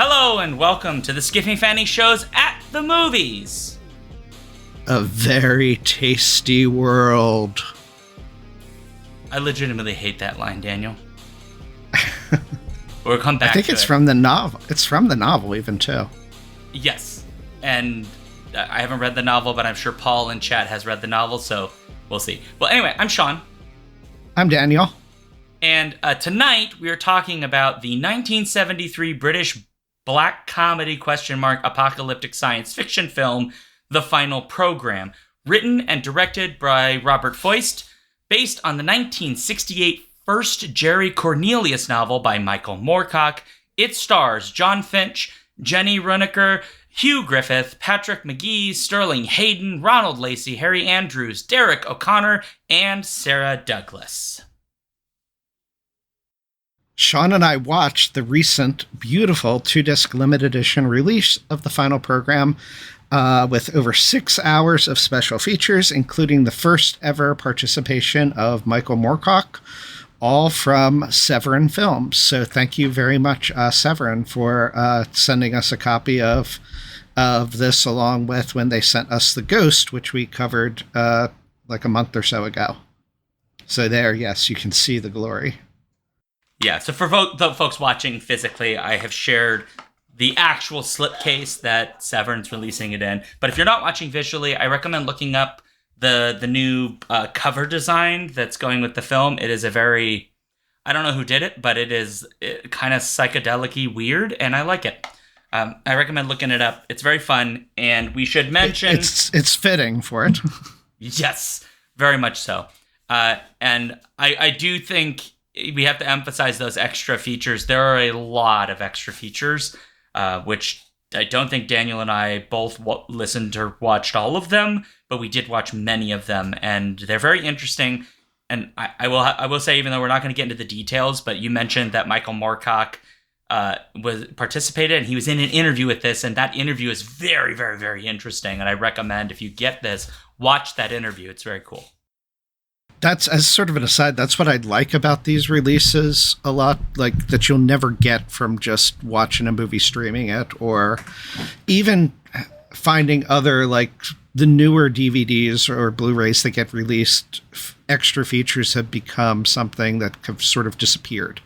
Hello and welcome to the Skiffy Fanny Shows at the Movies. A very tasty world. I legitimately hate that line, Daniel. We'll come back to it. I think it's from the novel. It's from the novel even, too. Yes. And I haven't read the novel, but I'm sure Paul in chat has read the novel, so we'll see. Well, anyway, I'm Shaun. I'm Daniel. And tonight we are talking about the 1973 British black comedy apocalyptic science fiction film, The Final Program, written and directed by Robert Fuest, based on the 1968 first Jerry Cornelius novel by Michael Moorcock. It stars John Finch, Jenny Runeker, Hugh Griffith, Patrick McGee, Sterling Hayden, Ronald Lacey, Harry Andrews, Derek O'Connor, and Sarah Douglas. Shaun and I watched the recent, beautiful 2-disc limited edition release of The Final Program with over 6 hours of special features, including the first ever participation of Michael Moorcock, all from Severin Films. So thank you very much, Severin, for sending us a copy of this, along with when they sent us The Ghost, which we covered like a month or so ago. So there, yes, you can see the glory. Yeah, so for the folks watching physically, I have shared the actual slipcase that Severin's releasing it in. But if you're not watching visually, I recommend looking up the new cover design that's going with the film. It is a very, I don't know who did it, but it is kind of psychedelic-y weird, and I like it. I recommend looking it up. It's very fun, and we should mention... It's fitting for it. Yes, very much so. And I do think we have to emphasize those extra features. There are a lot of extra features, which I don't think Daniel and I both listened or watched all of them, but we did watch many of them, and they're very interesting. And I will say, even though we're not going to get into the details, but you mentioned that Michael Moorcock participated, and he was in an interview with this, and that interview is very, very, very interesting. And I recommend, if you get this, watch that interview. It's very cool. That's, as sort of an aside, that's what I like about these releases a lot, like that you'll never get from just watching a movie, streaming it, or even finding other, like the newer DVDs or Blu-rays that get released. Extra features have become something that have sort of disappeared.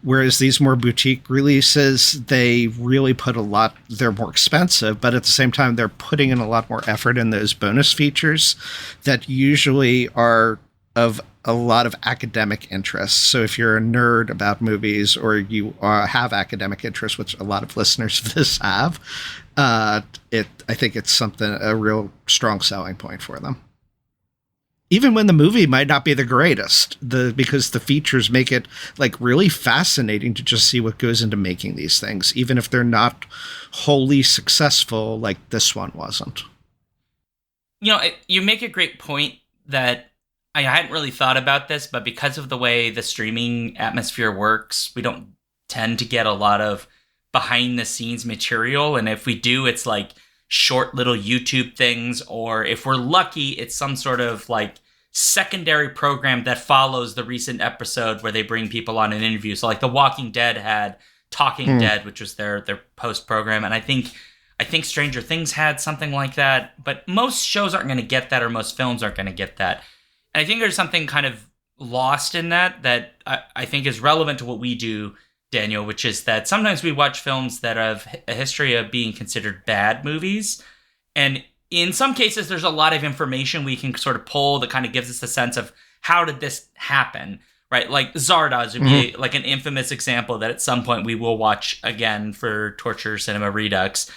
Whereas these more boutique releases, they really put they're more expensive, but at the same time, they're putting in a lot more effort in those bonus features that usually are of a lot of academic interests. So if you're a nerd about movies, or you have academic interests, which a lot of listeners of this have, I think it's a real strong selling point for them. Even when the movie might not be the greatest, because the features make it like really fascinating to just see what goes into making these things, even if they're not wholly successful like this one wasn't. You know, you make a great point that I hadn't really thought about this, but because of the way the streaming atmosphere works, we don't tend to get a lot of behind-the-scenes material. And if we do, it's like short little YouTube things, or if we're lucky, it's some sort of like secondary program that follows the recent episode where they bring people on an interview. So like The Walking Dead had Talking Dead, which was their post program. And I think Stranger Things had something like that, but most shows aren't going to get that, or most films aren't going to get that. And I think there's something kind of lost in that I think is relevant to what we do, Daniel, which is that sometimes we watch films that have a history of being considered bad movies. And in some cases, there's a lot of information we can sort of pull that kind of gives us a sense of how did this happen, right? Like Zardoz would be like an infamous example that at some point we will watch again for Torture Cinema Redux.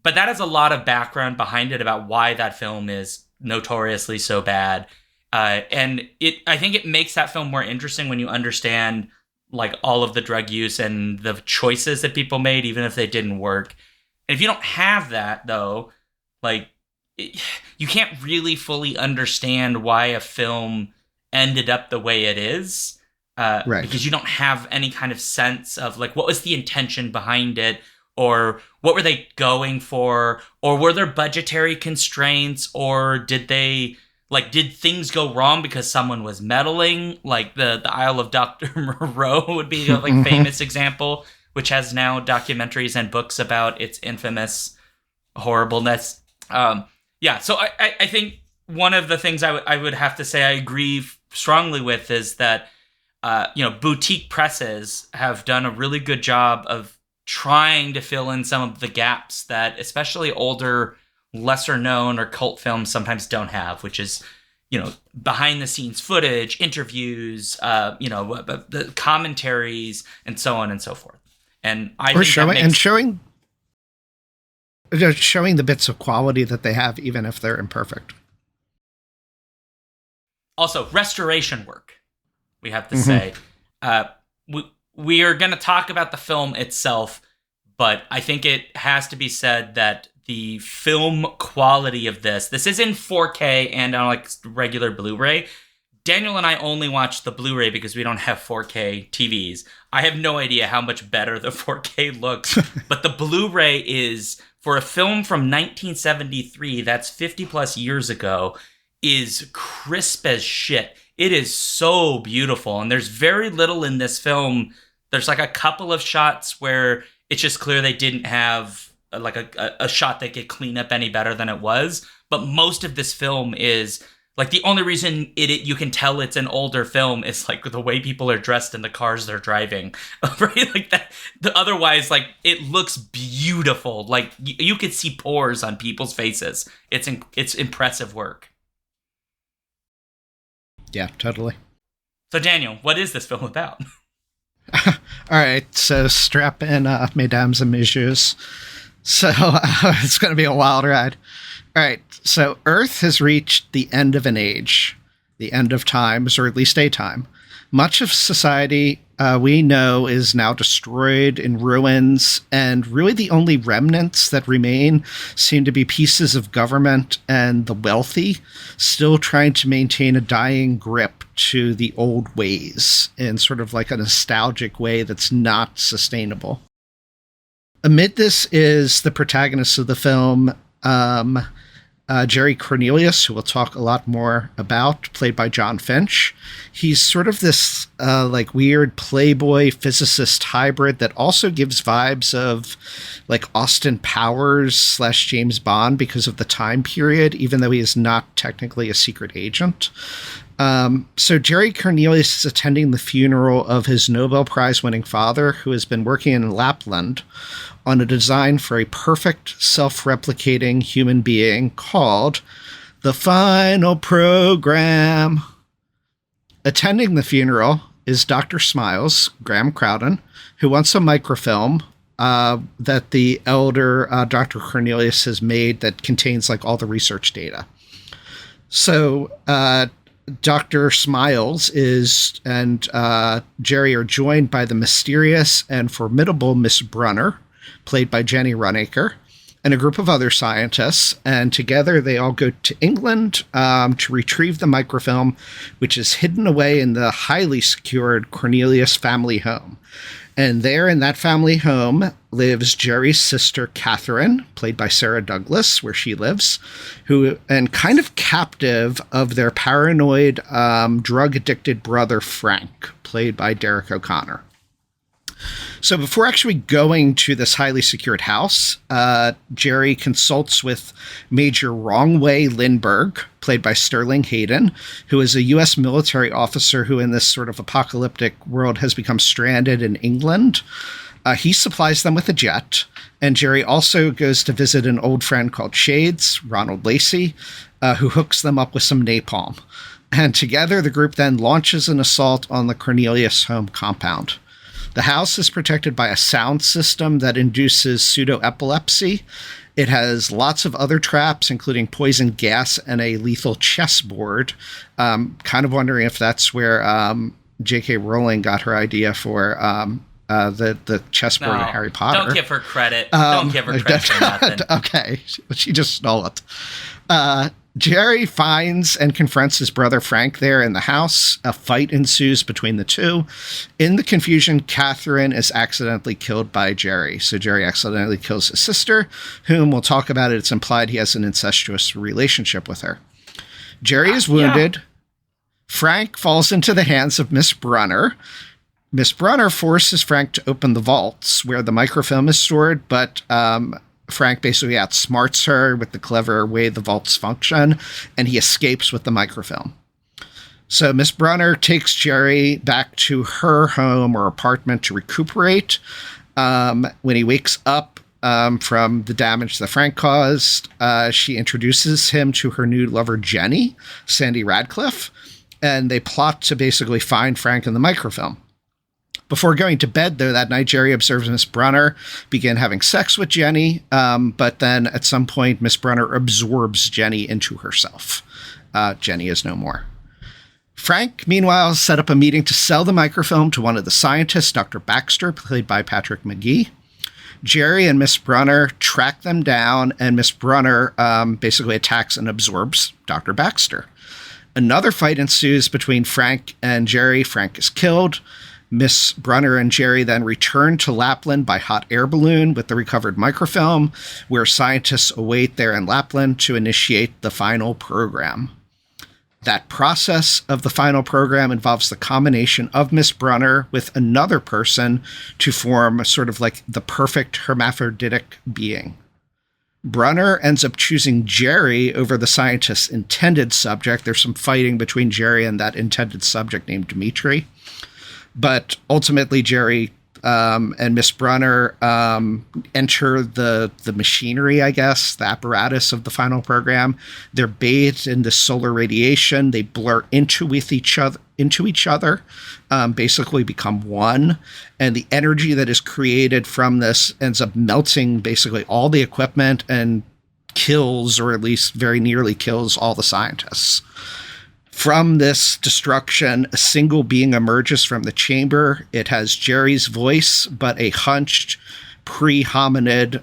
But that has a lot of background behind it about why that film is notoriously so bad. And I think it makes that film more interesting when you understand like all of the drug use and the choices that people made, even if they didn't work. And if you don't have that, though, like you can't really fully understand why a film ended up the way it is, Right. because you don't have any kind of sense of like what was the intention behind it, or what were they going for, or were there budgetary constraints, or did things go wrong because someone was meddling? Like the Isle of Dr. Moreau would be a famous example, which has now documentaries and books about its infamous horribleness. Yeah, so I think one of the things I would have to say I agree strongly with is that boutique presses have done a really good job of trying to fill in some of the gaps that especially older, lesser known or cult films sometimes don't have, which is, behind the scenes footage, interviews, the commentaries, and so on and so forth. And I think showing the bits of quality that they have, even if they're imperfect. Also, restoration work, we have to say. We are going to talk about the film itself, but I think it has to be said that the film quality of this is in 4K and on like regular Blu-ray. Daniel and I only watch the Blu-ray because we don't have 4K TVs. I have no idea how much better the 4K looks, but the Blu-ray is, for a film from 1973, that's 50 plus years ago, is crisp as shit. It is so beautiful, and there's very little in this film. There's like a couple of shots where it's just clear they didn't have like a shot that could clean up any better than it was. But most of this film is like, the only reason you can tell it's an older film is like the way people are dressed in the cars they're driving, right? Like that. Otherwise, like, it looks beautiful. Like you could see pores on people's faces. It's impressive work. Yeah, totally. So Daniel, what is this film about? All right, so strap in, mesdames and messieurs. So it's going to be a wild ride. All right, so Earth has reached the end of an age, the end of times, or at least a time. Much of society we know is now destroyed, in ruins, and really the only remnants that remain seem to be pieces of government and the wealthy still trying to maintain a dying grip to the old ways in sort of like a nostalgic way that's not sustainable. Amid this is the protagonist of the film, Jerry Cornelius, who we'll talk a lot more about, played by John Finch. He's sort of this like weird playboy physicist hybrid that also gives vibes of like Austin Powers / James Bond because of the time period, even though he is not technically a secret agent. So Jerry Cornelius is attending the funeral of his Nobel Prize-winning father, who has been working in Lapland on a design for a perfect self-replicating human being called the Final Program. Attending the funeral is Dr. Smiles, Graham Crowden, who wants a microfilm that the elder Dr. Cornelius has made that contains like all the research data. So Dr. Smiles and Jerry are joined by the mysterious and formidable Miss Brunner, played by Jenny Runacre, and a group of other scientists, and together they all go to England to retrieve the microfilm, which is hidden away in the highly secured Cornelius family home. And there in that family home lives Jerry's sister, Catherine, played by Sarah Douglas, where she lives, and kind of captive of their paranoid, drug-addicted brother, Frank, played by Derek O'Connor. So before actually going to this highly secured house, Jerry consults with Major Wrongway Lindbergh, played by Sterling Hayden, who is a U.S. military officer who in this sort of apocalyptic world has become stranded in England. He supplies them with a jet, and Jerry also goes to visit an old friend called Shades, Ronald Lacey, who hooks them up with some napalm. And together, the group then launches an assault on the Cornelius home compound. The house is protected by a sound system that induces pseudo-epilepsy. It has lots of other traps, including poison gas and a lethal chessboard. Kind of wondering if that's where J.K. Rowling got her idea for the chessboard in Harry Potter. Don't give her credit. Don't give her credit for nothing. Okay, she just stole it. Jerry finds and confronts his brother Frank there in the house. A fight ensues between the two. In the confusion, Catherine is accidentally killed by Jerry. So Jerry accidentally kills his sister, whom we'll talk about. It's implied he has an incestuous relationship with her. Jerry is wounded. Yeah. Frank falls into the hands of Miss Brunner. Miss Brunner forces Frank to open the vaults where the microfilm is stored, but Frank basically outsmarts her with the clever way the vaults function, and he escapes with the microfilm. So Miss Brunner takes Jerry back to her home or apartment to recuperate. When he wakes up from the damage that Frank caused, she introduces him to her new lover, Jenny, Sandy Radcliffe, and they plot to basically find Frank in the microfilm. Before going to bed, though, that night, Jerry observes Miss Brunner begin having sex with Jenny, but then at some point, Miss Brunner absorbs Jenny into herself. Jenny is no more. Frank, meanwhile, set up a meeting to sell the microfilm to one of the scientists, Dr. Baxter, played by Patrick McGee. Jerry and Miss Brunner track them down, and Miss Brunner basically attacks and absorbs Dr. Baxter. Another fight ensues between Frank and Jerry. Frank is killed. Miss Brunner and Jerry then return to Lapland by hot air balloon with the recovered microfilm, where scientists await there in Lapland to initiate the final program. That process of the final program involves the combination of Miss Brunner with another person to form sort of like the perfect hermaphroditic being. Brunner ends up choosing Jerry over the scientist's intended subject. There's some fighting between Jerry and that intended subject named Dimitri. But ultimately, Jerry and Miss Brunner enter the machinery, I guess, the apparatus of the final program. They're bathed in the solar radiation. They blur into each other, basically become one. And the energy that is created from this ends up melting basically all the equipment and kills, or at least very nearly kills, all the scientists. From this destruction, a single being emerges from the chamber. It has Jerry's voice, but a hunched pre-hominid,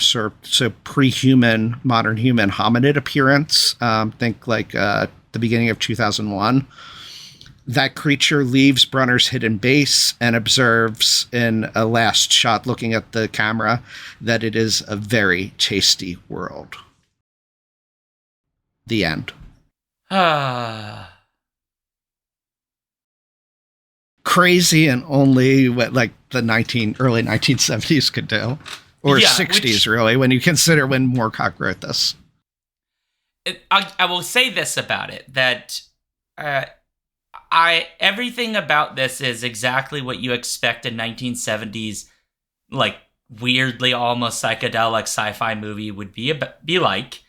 so pre-human, modern human hominid appearance. Think like the beginning of 2001. That creature leaves Brunner's hidden base and observes in a last shot looking at the camera that it is a very tasty world. The end. Crazy and only what like the early 1970s could do, or 60s really, when you consider when Moorcock wrote this. I will say this about it, that everything about this is exactly what you expect a 1970s like weirdly almost psychedelic sci-fi movie would be like.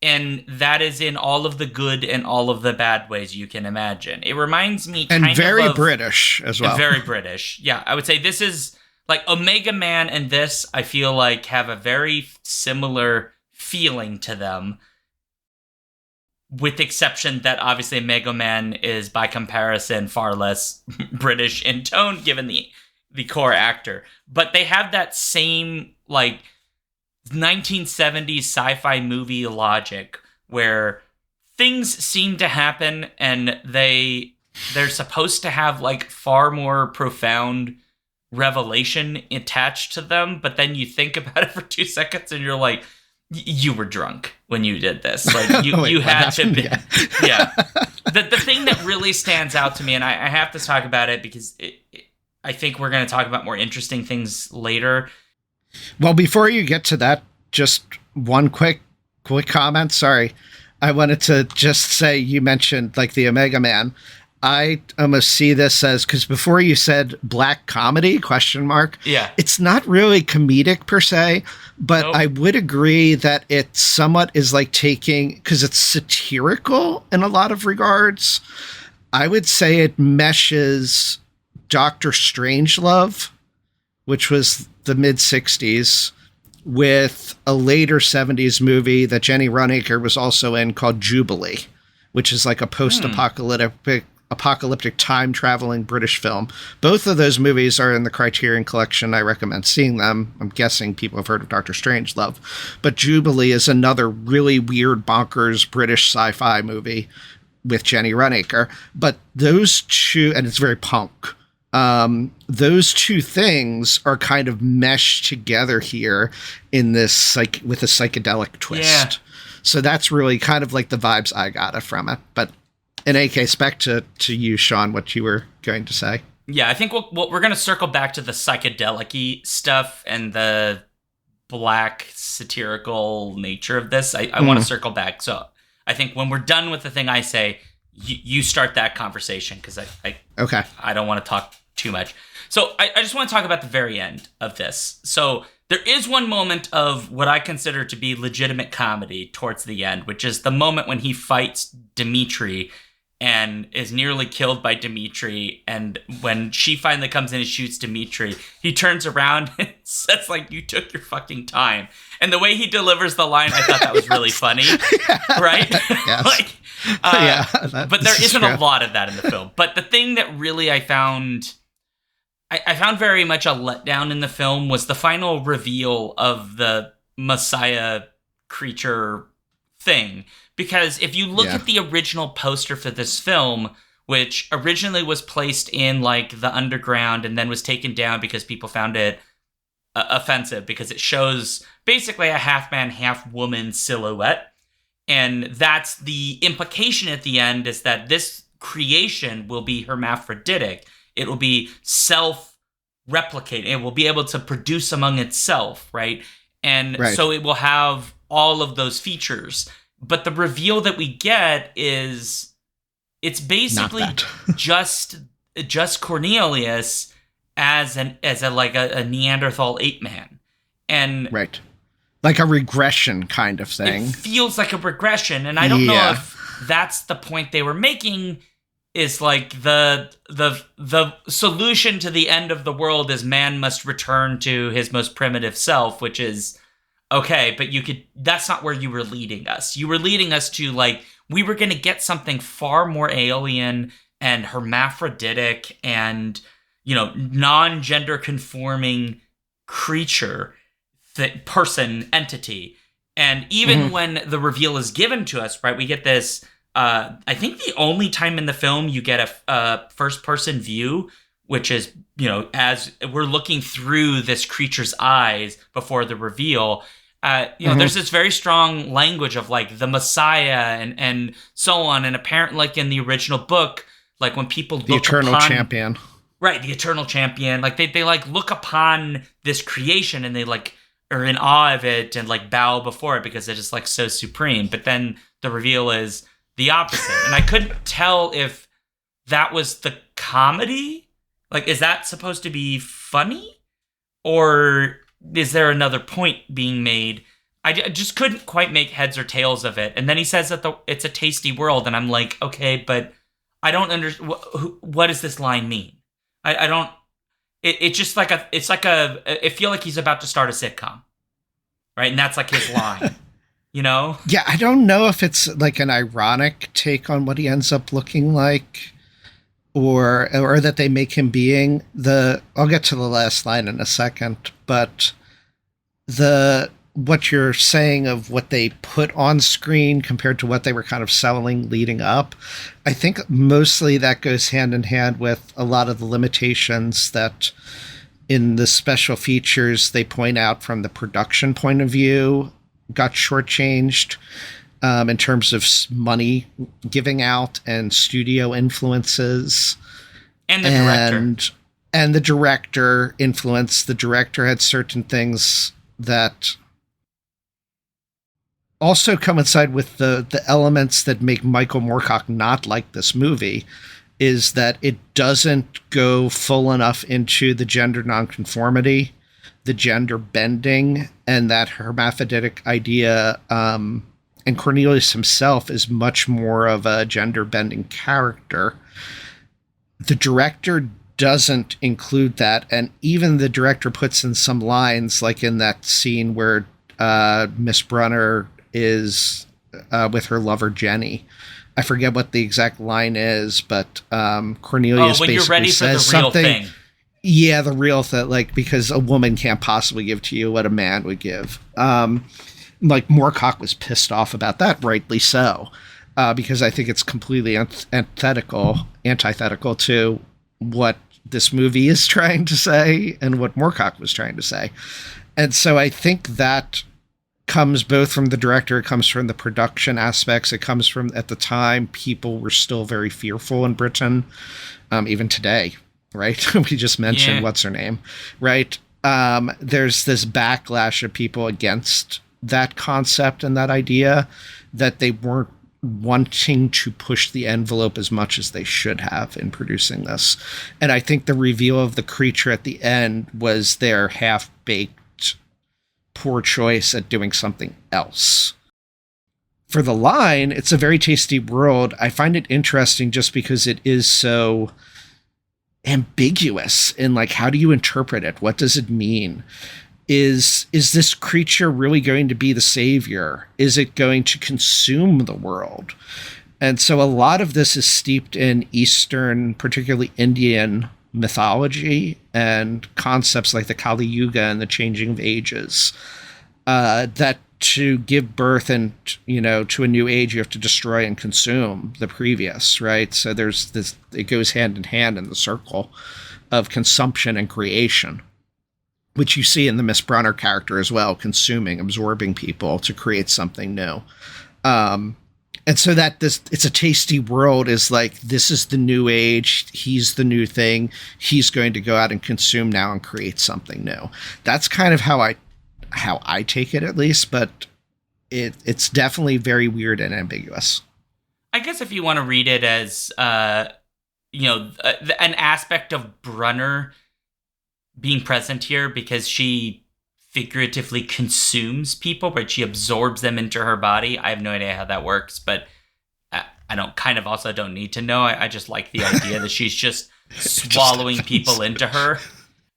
And that is in all of the good and all of the bad ways you can imagine. It reminds me kind of very British as well. Very British. Yeah, I would say this is like Omega Man and this, I feel like, have a very similar feeling to them. With the exception that obviously Omega Man is by comparison far less British in tone given the core actor. But they have that same like 1970s sci-fi movie logic where things seem to happen and they're supposed to have like far more profound revelation attached to them, but then you think about it for 2 seconds and you're like, you were drunk when you did this. Like you had to be. Yeah. The thing that really stands out to me, and I have to talk about it because I think we're going to talk about more interesting things later. Well, before you get to that, just one quick comment. Sorry. I wanted to just say, you mentioned like the Omega Man. I almost see this as, because before you said black comedy, ? Yeah. It's not really comedic per se, but Nope. I would agree that it somewhat is like taking, because it's satirical in a lot of regards. I would say it meshes Dr. Strangelove, which was the mid-60s, with a later 70s movie that Jenny Runacre was also in called Jubilee, which is like a post-apocalyptic apocalyptic time-traveling British film. Both of those movies are in the Criterion Collection. I recommend seeing them. I'm guessing people have heard of Dr. Strangelove. But Jubilee is another really weird, bonkers British sci-fi movie with Jenny Runacre. But those two, and it's very punk, those two things are kind of meshed together here in this with a psychedelic twist. Yeah. So that's really kind of like the vibes I got from it. But in any case, back to you, Shaun, what you were going to say. Yeah, I think we're going to circle back to the psychedelic-y stuff and the black satirical nature of this. I want to circle back. So I think when we're done with the thing I say, you start that conversation, because I don't want to talk too much. So I just want to talk about the very end of this. So there is one moment of what I consider to be legitimate comedy towards the end, which is the moment when he fights Dimitri and is nearly killed by Dimitri. And when she finally comes in and shoots Dimitri, he turns around and says, like, "You took your fucking time." And the way he delivers the line, I thought that was really funny. Right? Yes. But there isn't a lot of that in the film. But the thing that really I found very much a letdown in the film was the final reveal of the Messiah creature thing. Because if you look at the original poster for this film, which originally was placed in like the underground and then was taken down because people found it offensive, because it shows basically a half-man, half-woman silhouette. And that's the implication at the end, is that this creation will be hermaphroditic. It will be self-replicating. It will be able to produce among itself, right? And so it will have all of those features. But the reveal that we get is it's basically just Cornelius as a Neanderthal ape man. And like a regression kind of thing. It feels like a regression, and I don't know if that's the point they were making. Is like the solution to the end of the world is man must return to his most primitive self, which is okay, but that's not where you were leading us. You were leading us to, like, we were going to get something far more alien and hermaphroditic and, non-gender conforming creature, person, entity. And even when the reveal is given to us, right, we get this, I think the only time in the film you get a first-person view, which is, as we're looking through this creature's eyes before the reveal, there's this very strong language of, like, the Messiah and so on. And apparently, like, in the original book, like, when people look the eternal champion. Right, the eternal champion. Like, they like, look upon this creation and they, like, are in awe of it and, like, bow before it because it is, like, so supreme. But then the reveal is the opposite. And I couldn't tell if that was the comedy. Like, is that supposed to be funny? Or is there another point being made? I just couldn't quite make heads or tails of it. And then he says that it's a tasty world. And I'm like, okay, but I don't understand. What does this line mean? I don't. It's just like I feel like he's about to start a sitcom. Right? And that's like his line. Yeah, I don't know if it's like an ironic take on what he ends up looking like, or that they make him being I'll get to the last line in a second, but what you're saying of what they put on screen compared to what they were kind of selling leading up, I think mostly that goes hand in hand with a lot of the limitations that in the special features they point out from the production point of view got shortchanged in terms of money giving out and studio influences. And the director. And the director influence. The director had certain things that also coincide with the elements that make Michael Moorcock not like this movie, is that it doesn't go full enough into the gender nonconformity, the gender bending, and that hermaphroditic idea. And Cornelius himself is much more of a gender bending character. The director doesn't include that, and even the director puts in some lines, like in that scene where Miss Brunner is with her lover Jenny. I forget what the exact line is, but Cornelius when basically you're ready for the real something. thing. Yeah, the real thing, like, because a woman can't possibly give to you what a man would give. Like, Moorcock was pissed off about that, rightly so, because I think it's completely antithetical to what this movie is trying to say and what Moorcock was trying to say. And so I think that comes both from the director, it comes from the production aspects, it comes from, at the time, people were still very fearful in Britain, even today, right? We just mentioned what's her name, right? There's this backlash of people against that concept and that idea, that they weren't wanting to push the envelope as much as they should have in producing this. And I think the reveal of the creature at the end was their half-baked poor choice at doing something else. For the line, it's a very tasty world. I find it interesting just because it is so ambiguous in, like, how do you interpret it? What does it mean? Is this creature really going to be the savior? Is it going to consume the world? And so a lot of this is steeped in Eastern, particularly Indian mythology and concepts like the Kali Yuga and the changing of ages, that to give birth and, to a new age, you have to destroy and consume the previous, right? So there's this, it goes hand in hand in the circle of consumption and creation, which you see in the Miss Brunner character as well, consuming, absorbing people to create something new. And so that it's a tasty world is like, this is the new age. He's the new thing. He's going to go out and consume now and create something new. That's kind of how I take it, at least, but it's definitely very weird and ambiguous. I guess if you want to read it as, an aspect of Brunner being present here, because she figuratively consumes people, but she absorbs them into her body. I have no idea how that works, but I don't need to know. I just like the idea that she's just swallowing people into her.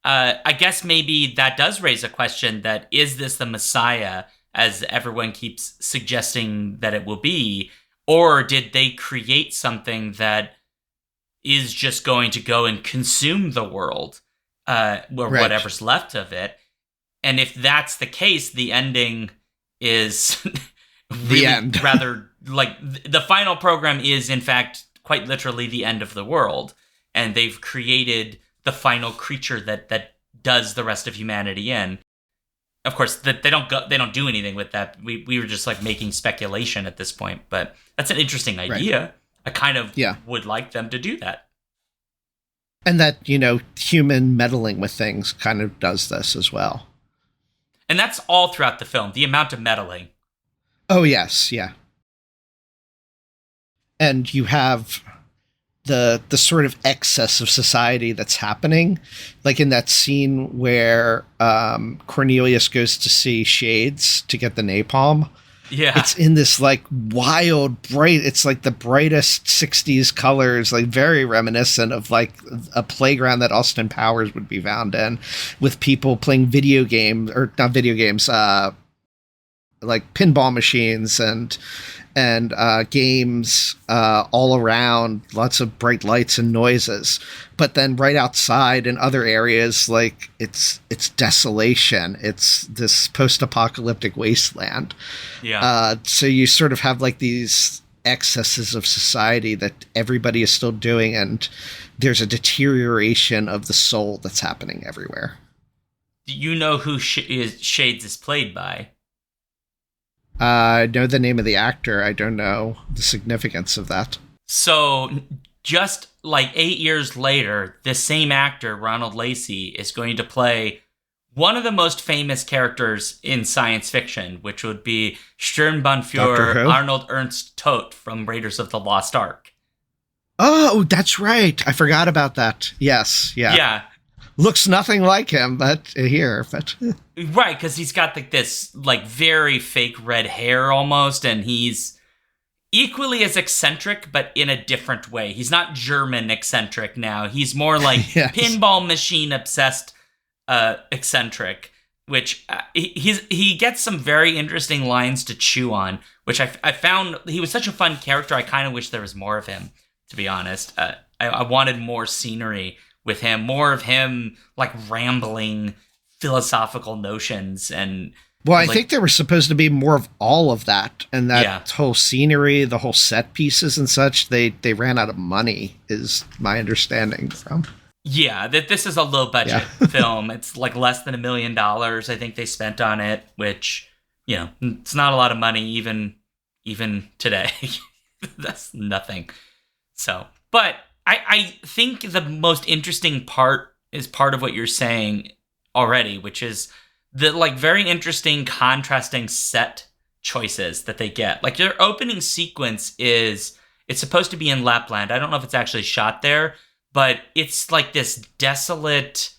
I guess maybe that does raise a question that, is this the Messiah, as everyone keeps suggesting that it will be? Or did they create something that is just going to go and consume the world, or whatever's left of it? And if that's the case, the ending is really rather, like, the final program is, in fact, quite literally the end of the world. And they've created the final creature that does the rest of humanity in. Of course, they don't do anything with that. We were just, like, making speculation at this point. But that's an interesting idea. Right. I kind of would like them to do that. And that, human meddling with things kind of does this as well. And that's all throughout the film, the amount of meddling. Oh, yes, yeah. And you have the sort of excess of society that's happening. Like in that scene where Cornelius goes to see Shades to get the napalm. Yeah. It's in this, like, wild, bright, it's like the brightest 60s colors, like very reminiscent of, like, a playground that Austin Powers would be found in, with people playing video games, or not video games, like pinball machines and games all around, lots of bright lights and noises. But then right outside in other areas, like, it's desolation. It's this post-apocalyptic wasteland. Yeah. So you sort of have, like, these excesses of society that everybody is still doing, and there's a deterioration of the soul that's happening everywhere. Do you know who Shades is played by? I know the name of the actor. I don't know the significance of that. So just like 8 years later, this same actor, Ronald Lacey, is going to play one of the most famous characters in science fiction, which would be Sturmbannführer Arnold Ernst Todt from Raiders of the Lost Ark. Oh, that's right. I forgot about that. Yes, yeah. Yeah. Looks nothing like him, but right, because he's got this like very fake red hair almost, and he's equally as eccentric, but in a different way. He's not German eccentric now. He's more like pinball machine obsessed eccentric. which he gets some very interesting lines to chew on, which I found he was such a fun character. I kind of wish there was more of him, to be honest. I wanted more scenery with him, more of him like rambling philosophical notions. And well, I think there was supposed to be more of all of that, and that whole scenery, the whole set pieces and such. They ran out of money, is my understanding from. Yeah, that this is a low budget film. It's like less than $1 million, I think they spent on it, which, you know, it's not a lot of money even today. That's nothing. So, but I think the most interesting part is part of what you're saying already, which is the like very interesting contrasting set choices that they get. Like their opening sequence it's supposed to be in Lapland. I don't know if it's actually shot there, but it's like this desolate,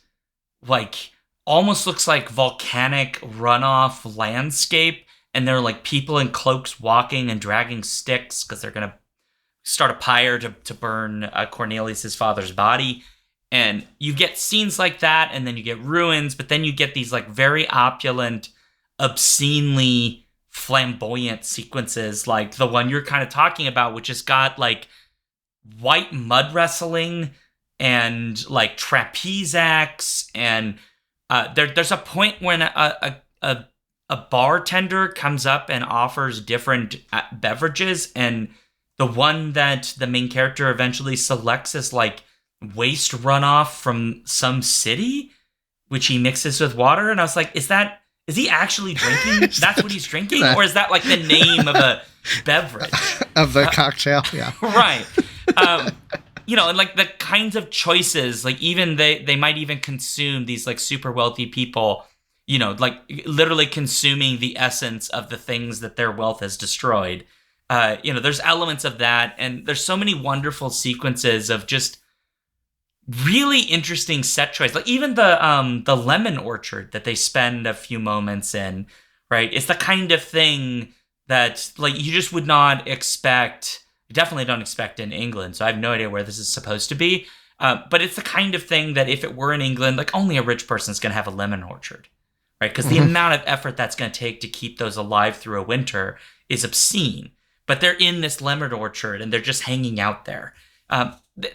like almost looks like volcanic runoff landscape. And there are like people in cloaks walking and dragging sticks because they're going to start a pyre to burn Cornelius's father's body. And you get scenes like that, and then you get ruins, but then you get these like very opulent, obscenely flamboyant sequences, like the one you're kind of talking about, which has got like white mud wrestling and like trapeze acts. And there's a point when a bartender comes up and offers different beverages, and the one that the main character eventually selects is like waste runoff from some city, which he mixes with water. And I was like, is he actually drinking? That's what he's drinking? Or is that like the name of a beverage? Of the cocktail, yeah. Right. You know, and like the kinds of choices, like even they might even consume these like super wealthy people, you know, like literally consuming the essence of the things that their wealth has destroyed. You know, there's elements of that, and there's so many wonderful sequences of just really interesting set choice. Like even the lemon orchard that they spend a few moments in, right? It's the kind of thing that like you just would not expect. You definitely don't expect in England. So I have no idea where this is supposed to be. But it's the kind of thing that if it were in England, like only a rich person is going to have a lemon orchard, right? Because the amount of effort that's going to take to keep those alive through a winter is obscene. But they're in this lemon orchard and they're just hanging out there.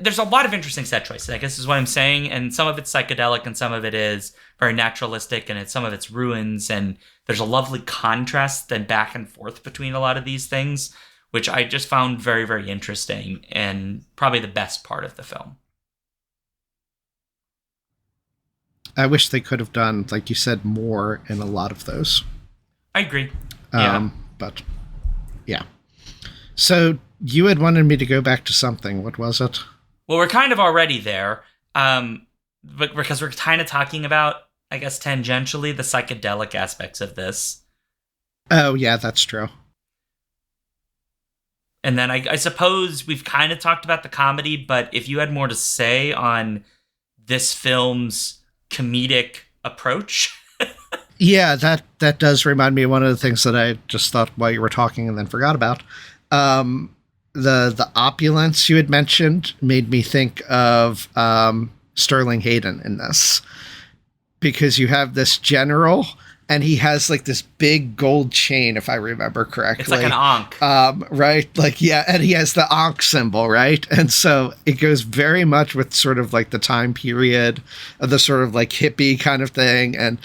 There's a lot of interesting set choices, I guess is what I'm saying. And some of it's psychedelic and some of it is very naturalistic, and some of it's ruins. And there's a lovely contrast then back and forth between a lot of these things, which I just found very, very interesting and probably the best part of the film. I wish they could have done, like you said, more in a lot of those. I agree. But yeah. So you had wanted me to go back to something. What was it? Well, we're kind of already there, but because we're kind of talking about, I guess, tangentially the psychedelic aspects of this. Oh, yeah, that's true. And then I suppose we've kind of talked about the comedy, but if you had more to say on this film's comedic approach. Yeah, that does remind me of one of the things that I just thought while you were talking and then forgot about. The opulence you had mentioned made me think of Sterling Hayden in this, because you have this general and he has like this big gold chain, if I remember correctly. It's like an ankh. Right? Like, yeah, and he has the ankh symbol, right? And so it goes very much with sort of like the time period of the sort of like hippie kind of thing, and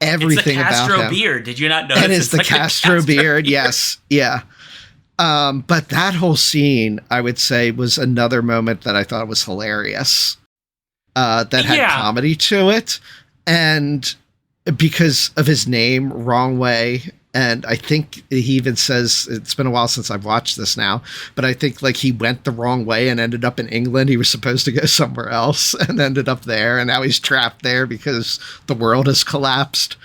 everything about him. It's the Castro beard. Did you not notice? It is the Castro beard, yes. Yeah. But that whole scene, I would say, was another moment that I thought was hilarious. That had comedy to it. And because of his name, Wrong Way, and I think he even says, it's been a while since I've watched this now, but I think like he went the wrong way and ended up in England. He was supposed to go somewhere else and ended up there, and now he's trapped there because the world has collapsed.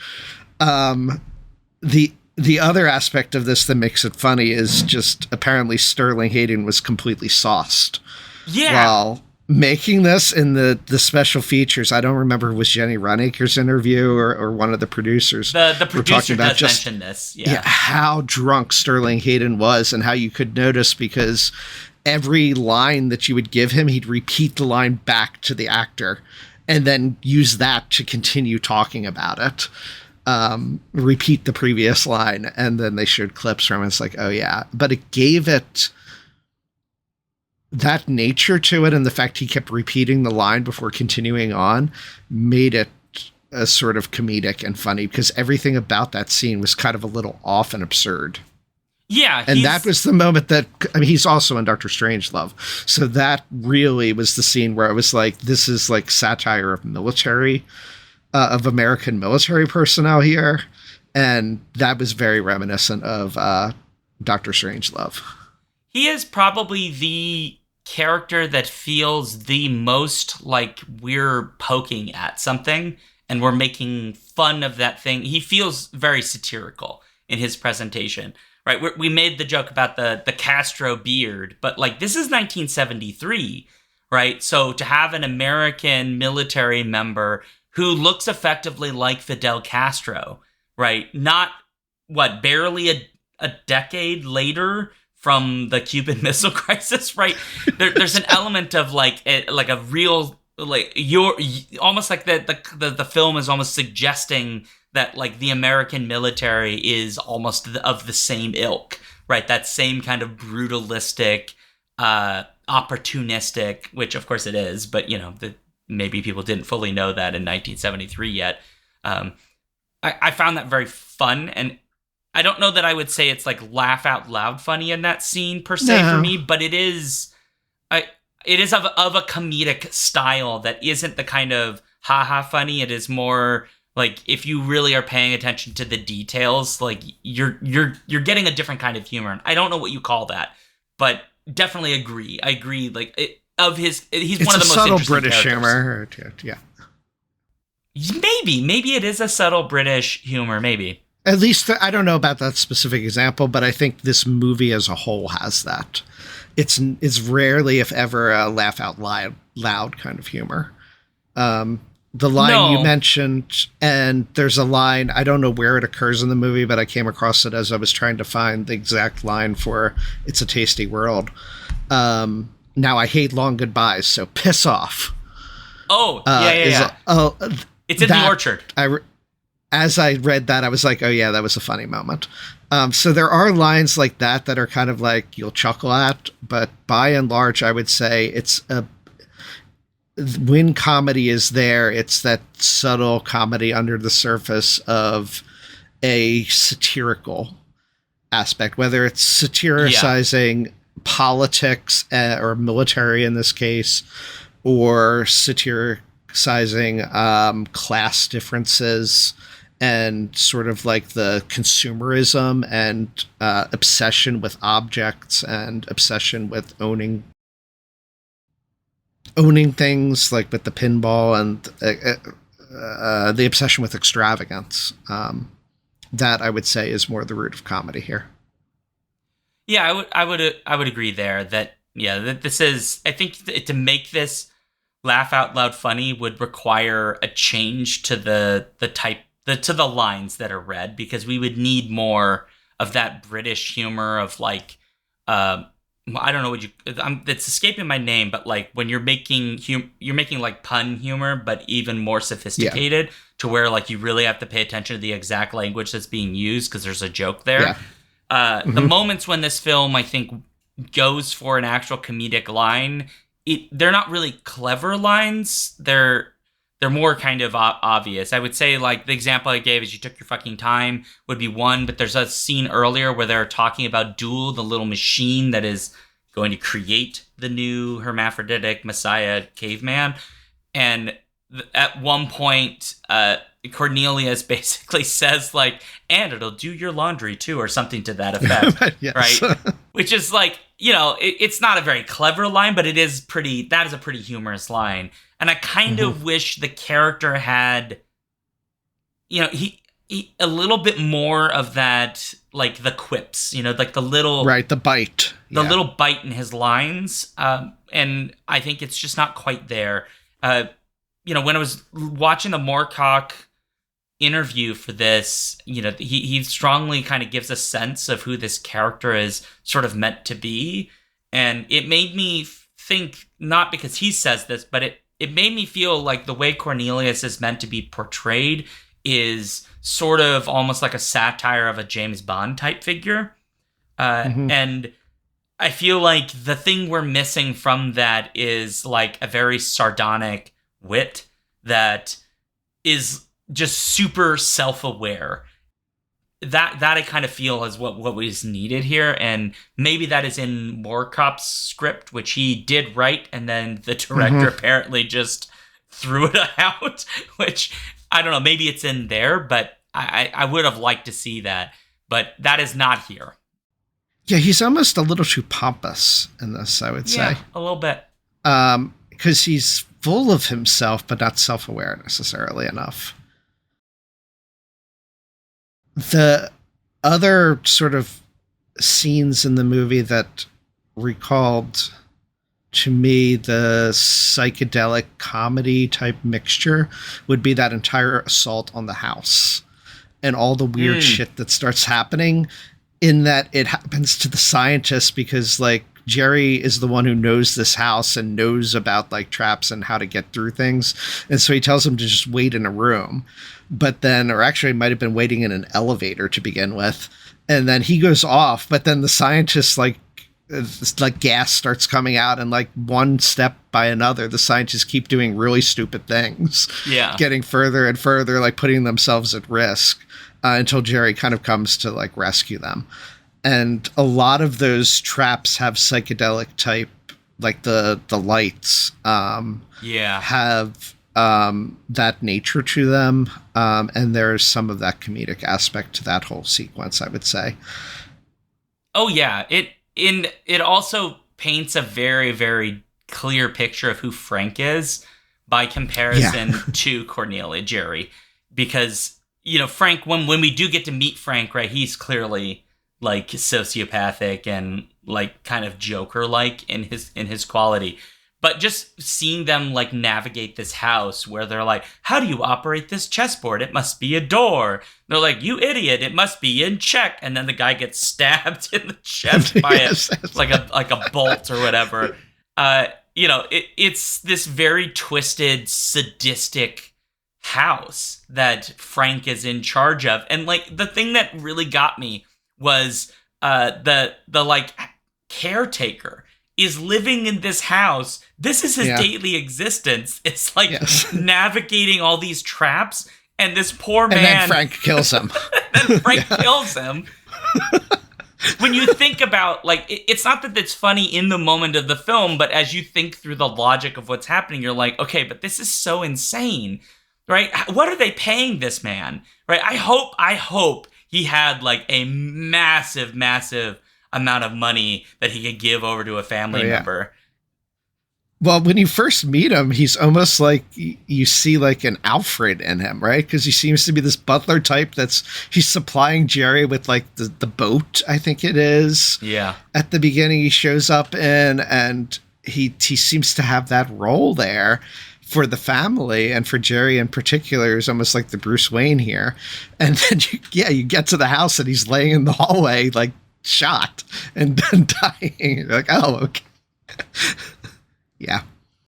The other aspect of this that makes it funny is just apparently Sterling Hayden was completely sauced. Yeah. While making this in the special features. I don't remember if it was Jenny Runacre's interview or one of the producers. The producer does mention this. Yeah. How drunk Sterling Hayden was, and how you could notice because every line that you would give him, he'd repeat the line back to the actor and then use that to continue talking about it. repeat the previous line, and then they showed clips from it. It's like, oh yeah, but it gave it that nature to it, and the fact he kept repeating the line before continuing on made it a sort of comedic and funny, because everything about that scene was kind of a little off and absurd. Yeah. And that was the moment that, I mean, he's also in Dr. Strangelove. So that really was the scene where I was like, this is like satire of military, of American military personnel here. And that was very reminiscent of Dr. Strangelove. He is probably the character that feels the most like we're poking at something and we're making fun of that thing. He feels very satirical in his presentation, right? We made the joke about the Castro beard, but like this is 1973, right? So to have an American military member who looks effectively like Fidel Castro, right? Not, barely a decade later from the Cuban Missile Crisis, right? There's an element of like a real, like, you're almost like the film is almost suggesting that like the American military is almost of the same ilk, right? That same kind of brutalistic, opportunistic, which of course it is, but you know, maybe people didn't fully know that in 1973 yet. I found that very fun, and I don't know that I would say it's like laugh out loud funny in that scene per se for me, but it is of a comedic style that isn't the kind of haha funny. It is more like if you really are paying attention to the details, like you're getting a different kind of humor. And I don't know what you call that, but definitely agree. I agree. Like he's one of the most subtle interesting British characters. humor. Yeah. Maybe it is a subtle British humor. Maybe. At least, I don't know about that specific example, but I think this movie as a whole has that. It's rarely, if ever, a laugh out loud kind of humor. The line you mentioned, and there's a line, I don't know where it occurs in the movie, but I came across it as I was trying to find the exact line for It's a Tasty World. Now I hate long goodbyes, so piss off. Oh, yeah. It's in the orchard. As I read that, I was like, oh yeah, that was a funny moment. So there are lines like that are kind of like you'll chuckle at, but by and large, I would say when comedy is there, it's that subtle comedy under the surface of a satirical aspect, whether it's satirizing politics or military in this case, or satirizing class differences and sort of like the consumerism and obsession with objects and obsession with owning things, like with the pinball and the obsession with extravagance. That I would say is more the root of comedy here. Yeah, I would agree there that this is, I think to make this laugh out loud funny would require a change to the lines that are read, because we would need more of that British humor of like, I don't know it's escaping my name, but like when you're making like pun humor, but even more sophisticated to where like you really have to pay attention to the exact language that's being used because there's a joke there. Yeah. The moments when this film, I think, goes for an actual comedic line, they're not really clever lines. They're more kind of obvious. I would say, like, the example I gave is You Took Your Fucking Time would be one, but there's a scene earlier where they're talking about Duel, the little machine that is going to create the new hermaphroditic Messiah caveman. And at one point, Cornelius basically says, like, and it'll do your laundry too, or something to that effect, right? Which is like, you know, it's not a very clever line, but that is a pretty humorous line. And I kind of wish the character had, you know, he a little bit more of that, like the quips, you know, like the little... Right, the bite. Little bite in his lines. And I think it's just not quite there. You know, when I was watching the Moorcock interview for this, you know, he strongly kind of gives a sense of who this character is sort of meant to be. And it made me think, not because he says this, but it made me feel like the way Cornelius is meant to be portrayed is sort of almost like a satire of a James Bond type figure. And I feel like the thing we're missing from that is like a very sardonic wit that is just super self-aware. That I kind of feel is what was needed here, and maybe that is in Moorcock's script, which he did write, and then the director apparently just threw it out, which, I don't know, maybe it's in there, but I would have liked to see that, but that is not here. Yeah, he's almost a little too pompous in this, I would say. Yeah, a little bit. Because he's full of himself, but not self-aware necessarily enough. The other sort of scenes in the movie that recalled to me the psychedelic comedy type mixture would be that entire assault on the house and all the weird shit that starts happening, in that it happens to the scientist because, like, Jerry is the one who knows this house and knows about, like, traps and how to get through things. And so he tells him to just wait in a room. But then, or actually might have been waiting in an elevator to begin with. And then he goes off, but then the scientist, like gas starts coming out, and like one step by another, the scientists keep doing really stupid things. Yeah. Getting further and further, like putting themselves at risk. Until Jerry kind of comes to like rescue them. And a lot of those traps have psychedelic type, like the lights have that nature to them. And there's some of that comedic aspect to that whole sequence, I would say. Oh yeah. It also paints a very, very clear picture of who Frank is by comparison to Cornelia, Jerry, because, you know, Frank, when we do get to meet Frank, right, he's clearly like sociopathic and like kind of Joker-like in his quality. But just seeing them like navigate this house where they're like, how do you operate this chessboard? It must be a door. They're like, you idiot, it must be in check. And then the guy gets stabbed in the chest by like a bolt or whatever. You know, it's this very twisted, sadistic house that Frank is in charge of. And like the thing that really got me was the like caretaker is living in this house. This is his daily existence. It's like navigating all these traps, and this poor man. And then Frank kills him. Kills him. When you think about, like, it's not that it's funny in the moment of the film, but as you think through the logic of what's happening, you're like, okay, but this is so insane. Right? What are they paying this man? Right? I hope he had like a massive amount of money that he could give over to a family member. Well, when you first meet him, he's almost like you see like an Alfred in him, right? Because he seems to be this butler type he's supplying Jerry with like the boat, I think it is. Yeah. At the beginning, he shows up in, and he seems to have that role there for the family, and for Jerry in particular, is almost like the Bruce Wayne here. And then you get to the house and he's laying in the hallway, like shot and dying. You're like, oh, okay. Yeah.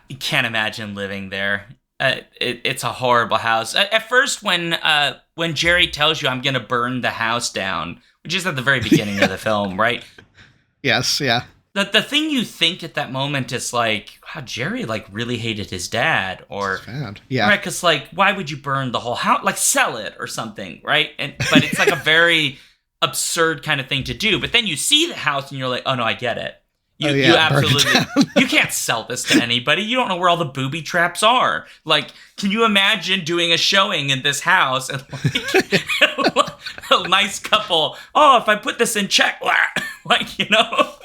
You can't imagine living there. It's a horrible house. At first, when Jerry tells you, I'm going to burn the house down, which is at the very beginning of the film, right? Yes, yeah. The thing you think at that moment is like, wow, Jerry like really hated his dad, or yeah, right? Because like, why would you burn the whole house? Like, sell it or something, right? But it's like a very absurd kind of thing to do. But then you see the house and you're like, oh no, I get it. You absolutely you can't sell this to anybody. You don't know where all the booby traps are. Like, can you imagine doing a showing in this house and like a nice couple? Oh, if I put this in check, like, you know.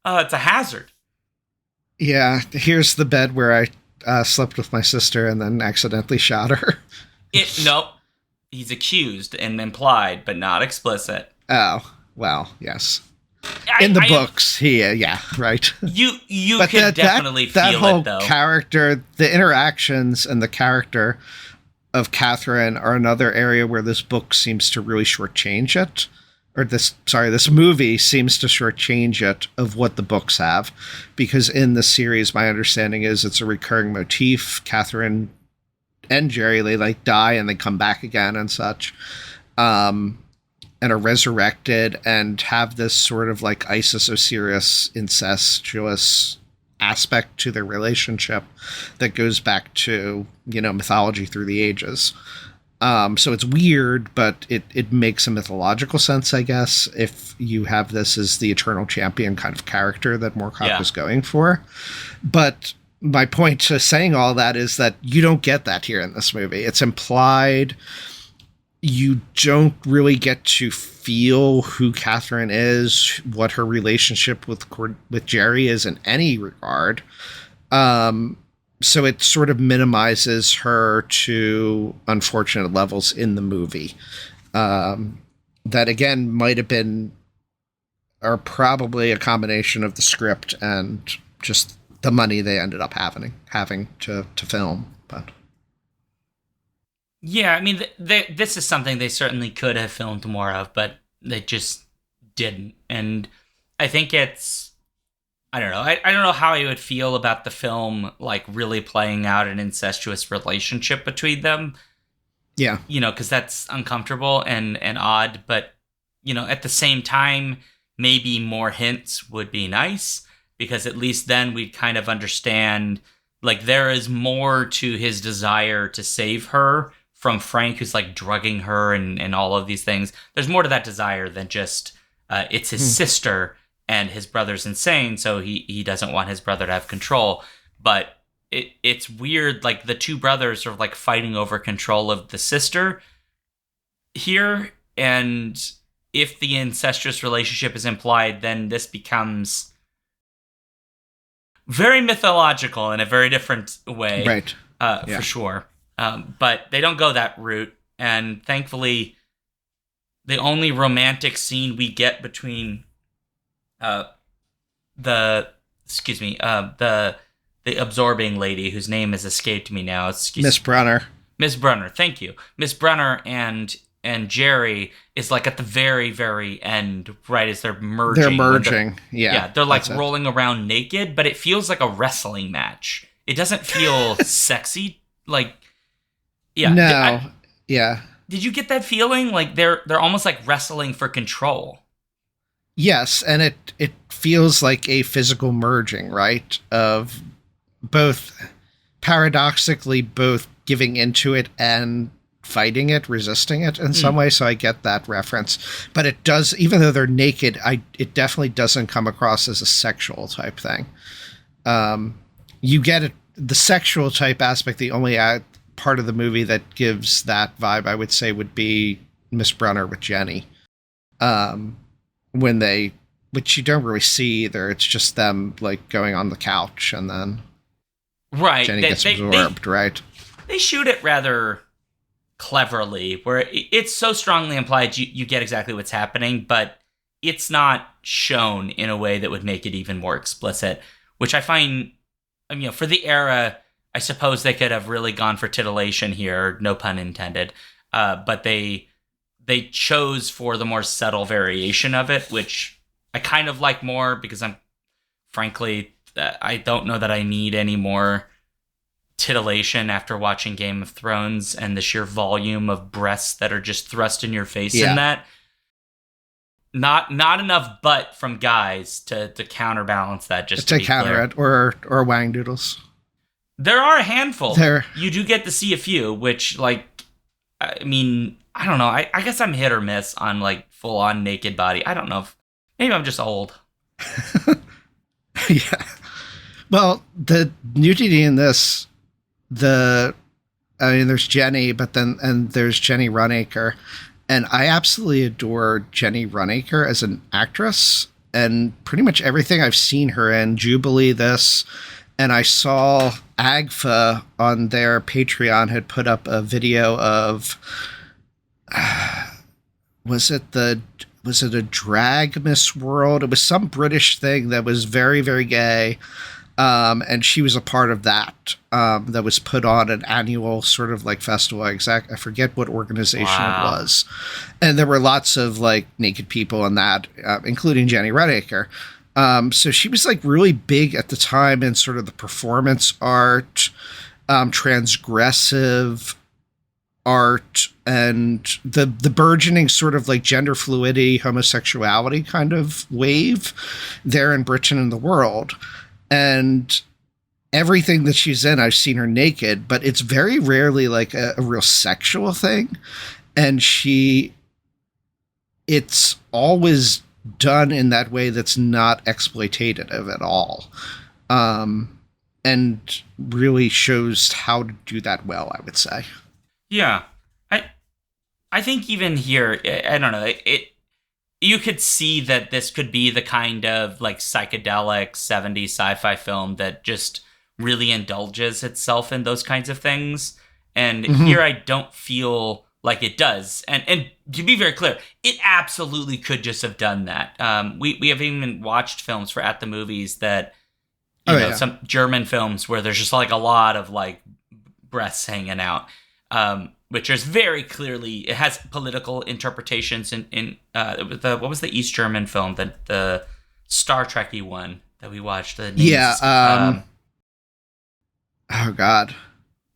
It's a hazard. Yeah, here's the bed where I slept with my sister and then accidentally shot her. Nope. He's accused and implied, but not explicit. Oh, well, yes. In the books, right. You could definitely feel it, though. That whole character, the interactions and the character of Catherine are another area where this book seems to really shortchange it. Or this movie seems to shortchange it of what the books have, because in the series, my understanding is it's a recurring motif. Catherine and Jerry, they like die and they come back again and such, and are resurrected and have this sort of like Isis Osiris incestuous aspect to their relationship that goes back to, mythology through the ages. So it's weird, but it makes a mythological sense, I guess, if you have this as the eternal champion kind of character that Moorcock was going for. But my point to saying all that is that you don't get that here in this movie. It's implied. You don't really get to feel who Catherine is, what her relationship with Jerry is in any regard. So it sort of minimizes her to unfortunate levels in the movie. That, again, might have been, or probably a combination of the script and just the money they ended up having to film. But yeah, I mean, this is something they certainly could have filmed more of, but they just didn't. And I think it's, I don't know. I don't know how I would feel about the film, like, really playing out an incestuous relationship between them. Yeah. Because that's uncomfortable and odd. But, at the same time, maybe more hints would be nice, because at least then we'd kind of understand, like, there is more to his desire to save her from Frank, who's like drugging her and all of these things. There's more to that desire than just it's his sister and his brother's insane, so he doesn't want his brother to have control. But it's weird, like the two brothers are like fighting over control of the sister here, and if the incestuous relationship is implied, then this becomes very mythological in a very different way, right? For sure. But they don't go that route, and thankfully, the only romantic scene we get between the absorbing lady, whose name has escaped me now. Miss Brunner. Miss Brunner, thank you. Miss Brunner and Jerry is like at the very, very end, right as they're merging. They're merging, yeah. They're like rolling around naked, but it feels like a wrestling match. It doesn't feel sexy, like. Yeah. No. Yeah. Did you get that feeling? Like they're almost like wrestling for control. Yes, and it feels like a physical merging, right? Of both, paradoxically, both giving into it and fighting it, resisting it in some way. So I get that reference. But it does, even though they're naked, it definitely doesn't come across as a sexual type thing. You get it, the sexual type aspect, the only part of the movie that gives that vibe, I would say, would be Miss Brunner with Jenny. Which you don't really see either. It's just them like going on the couch and then Jenny gets absorbed, right? They shoot it rather cleverly, where it's so strongly implied you get exactly what's happening, but it's not shown in a way that would make it even more explicit, which I find, for the era, I suppose they could have really gone for titillation here, no pun intended. But they chose for the more subtle variation of it, which I kind of like more, because I don't know that I need any more titillation after watching Game of Thrones and the sheer volume of breasts that are just thrust in your face in that. Not enough butt from guys to counterbalance that. Just to counter it, or wang doodles. There are a handful. You do get to see a few, which, like, I don't know. I guess I'm hit or miss on, like, full-on naked body. I don't know. Maybe I'm just old. Yeah. Well, the nudity in this, there's Jenny, and there's Jenny Runacre. And I absolutely adore Jenny Runacre as an actress. And pretty much everything I've seen her in, Jubilee, this... And I saw Agfa on their Patreon had put up a video of, was it a Drag Miss World? It was some British thing that was very, very gay. And she was a part of that, that was put on an annual sort of like festival. I forget what organization it was. And there were lots of like naked people in that, including Jenny Runacre. So she was like really big at the time in sort of the performance art transgressive art and the burgeoning sort of like gender fluidity, homosexuality kind of wave there in Britain and the world. And everything that she's in, I've seen her naked, but it's very rarely like a real sexual thing. And it's always done in that way that's not exploitative at all. And really shows how to do that well, I would say. Yeah. I think even here, I don't know, you could see that this could be the kind of like psychedelic 70s sci-fi film that just really indulges itself in those kinds of things. And here I don't feel like it does. And to be very clear, it absolutely could just have done that. We have even watched films for At the Movies that, some German films where there's just like a lot of like breasts hanging out, which is very clearly, it has political interpretations in what was the East German film, the Star Trek-y one that we watched? The names, oh God.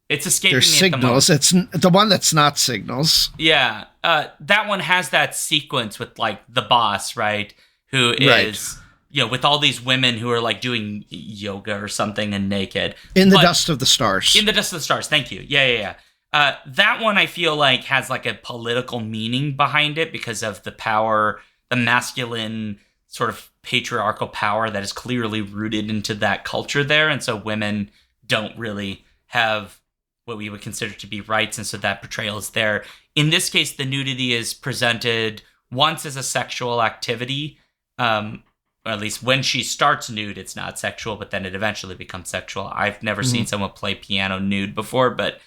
It's escaping There's me Signals. It's the one that's not Signals. Yeah. That one has that sequence with like the boss, right? Who is, with all these women who are like doing yoga or something and naked. In the Dust of the Stars. In the Dust of the Stars. Thank you. Yeah. That one I feel like has like a political meaning behind it because of the power, the masculine sort of patriarchal power that is clearly rooted into that culture there. And so women don't really have what we would consider to be rights. And so that portrayal is there. In this case, the nudity is presented once as a sexual activity. Or at least when she starts nude, it's not sexual, but then it eventually becomes sexual. I've never seen someone play piano nude before, but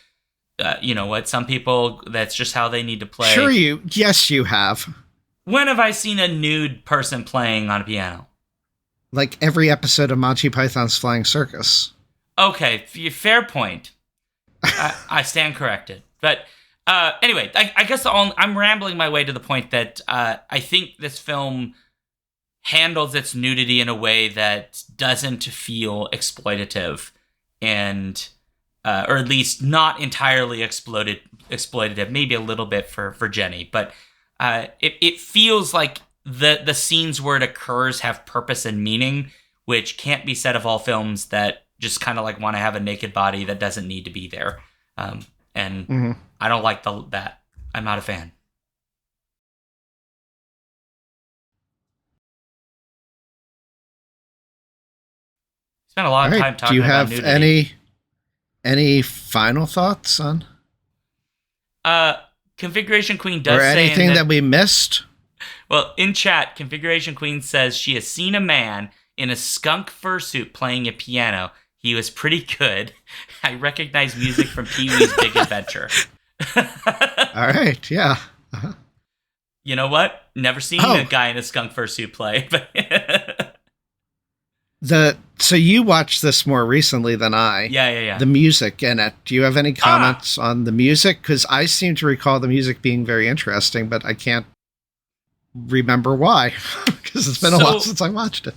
you know what? Some people, that's just how they need to play. Yes, you have. When have I seen a nude person playing on a piano? Like every episode of Monty Python's Flying Circus. Okay, fair point. I stand corrected. But anyway, I guess I'm rambling my way to the point that I think this film handles its nudity in a way that doesn't feel exploitative and or at least not entirely exploitative, maybe a little bit for Jenny, but it feels like the scenes where it occurs have purpose and meaning, which can't be said of all films that just kind of like want to have a naked body that doesn't need to be there. And I don't like that. I'm not a fan. Spent a lot of time talking about nudity. Do you have any final thoughts on? Configuration Queen does or say anything that we missed? Well, in chat, Configuration Queen says she has seen a man in a skunk fursuit playing a piano. He was pretty good. I recognize music from Pee-wee's Big Adventure. All right, yeah. Uh-huh. You know what? Never seen a guy in a skunk fursuit play. So you watched this more recently than I. Yeah. The music in it. Do you have any comments on the music? Because I seem to recall the music being very interesting, but I can't remember why. Because it's been a while since I watched it.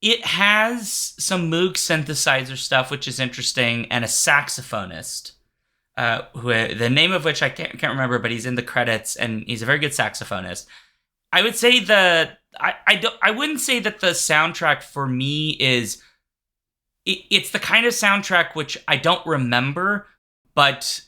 It has some Moog synthesizer stuff, which is interesting, and a saxophonist, who the name of which I can't remember, but he's in the credits, and he's a very good saxophonist. I would say I wouldn't say that the soundtrack for me is. It's the kind of soundtrack which I don't remember, but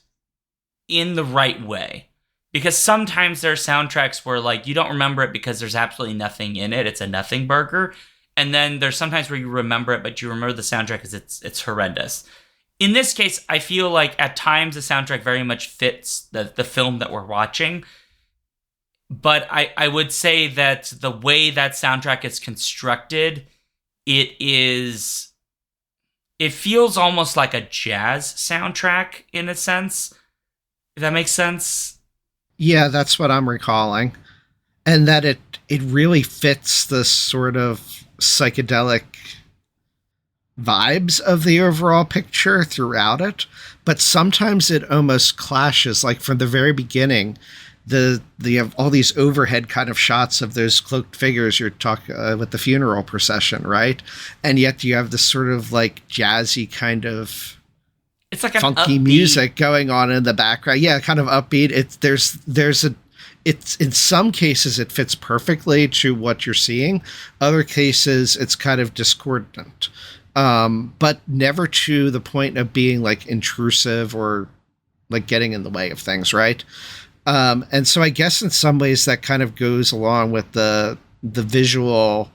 in the right way. Because sometimes there are soundtracks where like you don't remember it because there's absolutely nothing in it. It's a nothing burger. And then there's sometimes where you remember it, but you remember the soundtrack because it's horrendous. In this case, I feel like at times the soundtrack very much fits the film that we're watching. But I would say that the way that soundtrack is constructed, it feels almost like a jazz soundtrack in a sense, if that makes sense. Yeah, that's what I'm recalling. And that it really fits the sort of psychedelic vibes of the overall picture throughout it. But sometimes it almost clashes, like from the very beginning. You have all these overhead kind of shots of those cloaked figures you're talking with the funeral procession, right? And yet you have this sort of like jazzy kind of It's like an funky upbeat music going on in the background. Yeah, kind of upbeat. It's in some cases it fits perfectly to what you're seeing. Other cases it's kind of discordant, but never to the point of being like intrusive or like getting in the way of things, right? And so I guess in some ways that kind of goes along with the visual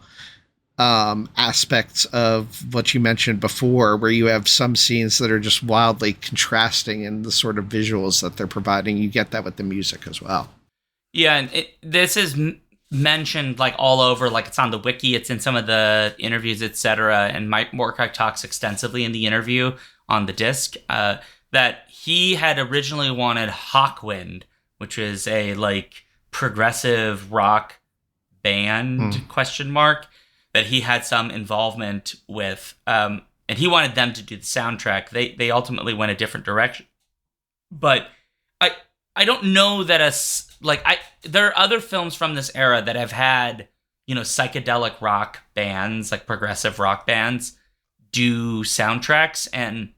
aspects of what you mentioned before, where you have some scenes that are just wildly contrasting in the sort of visuals that they're providing. You get that with the music as well. Yeah, and this is mentioned like all over, like it's on the wiki, it's in some of the interviews, etc. And Mike Moorcock talks extensively in the interview on the disc that he had originally wanted Hawkwind, which is a like progressive rock band question mark that he had some involvement with, and he wanted them to do the soundtrack. They ultimately went a different direction, but I don't know that there are other films from this era that have had, you know, psychedelic rock bands, like progressive rock bands, do soundtracks, and